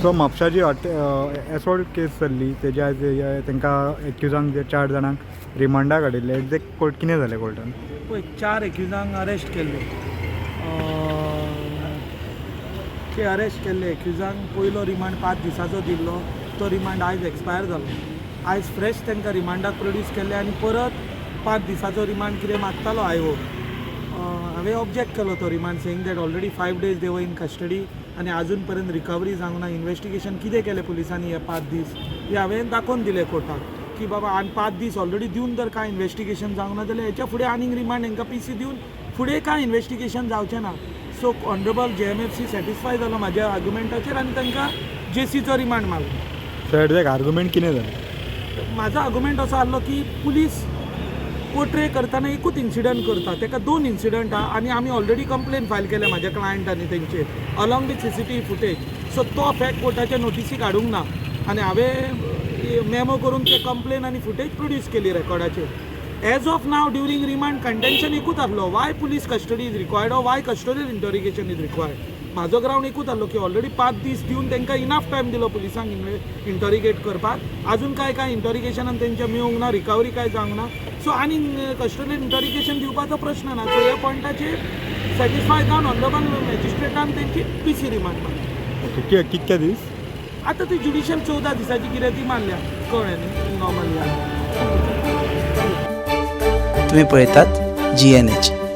So म्हापशाची assault केस चल्ली तेज्या तांकां एक्युजांक जे 4 जाणांक रिमांडाक हाडिल्ले एक्झॅक्ट कोर्ट कितें जालें कोर्टान पळय 4 एक्युजांक अरेस्ट केल्ले ते अरेस्ट केल्ले एक्युजांक पयलो रिमांड 5 दिसाचो दिल्लो तो रिमांड आयज एक्सपायर जालो आयज फ्रेश तांकां रिमांडाक प्रोड्यूस केल्ले आनी परत 5 दिसाचो रिमांड कितें मागतालो आयोग हांवें ऑब्जेक्ट केलो तो remand saying that already 5 days दे वर इन कस्टडी आनी आजून पर्यंत रिकवरी जावंक ना इन्वेस्टिगेशन कितें केलें पुलिसांनी हे 5 दीस हे हांवें दाखोवन दिलें कोर्टाक की बाबा आनी 5 दीस ऑलरेडी दिवन जर कांय इन्वेस्टिगेशन जावंक ना जाल्यार हेच्या फुडें आनीक रिमांड हांकां पीसी दिवन फुडें कांय इन्वेस्टिगेशन जावचें ना सो ऑनरेबल JMFC सॅटिस्फाय जालो म्हाज्या आर्ग्युमेंटाचेर आनी तांकां JCचो रिमांड मागलो सो एट आर्ग्युमेंट कितें जालें म्हाजो आर्ग्युमेंट असो आहलो की पुलीस पोर्ट्रे करतना एकूच इन्सिडंट करता ताका 2 इन्सिडंट आहा आनी आमी ऑलरेडी कंप्लेन फायल केल्या म्हाज्या क्लायंटांनी तेंचेर along with CCTV footage so तो फॅक्ट कोर्टाच्या नोटिसीक हाडूंक ना आनी हांवें मेमो करून ते कंप्लेन आनी फुटेज प्रोड्यूस केली रेकॉर्डाचेर as of now during remand contention एकूच आहलो why police custody is required or why custodial interrogation is required म्हाजो ग्रावंड एकूच आहलो की ऑलरेडी 5 दीस दिवन तांकां इनफ टायम दिलो पुलिसांक इंटरोगेट करपाक अजून काय इंटरोगेशनान तेंच्या मेळूंक ना रिकवरी काय जावंक ना सो आनी कस्टोडियल इंटरोगेशन दिवपाचो प्रश्न ना सो ह्या पॉयंटाचेर सॅटिस्फाय जावन ऑनरेबल मॅजिस्ट्रेटान तेंची पीसी रिमांड मारली कितके दीस आतां ती ज्युडिशियल 14 दिसाची कितें ती मारल्या कळ्ळें न्ही नॉर्मली तुम्ही पळयतात GNH.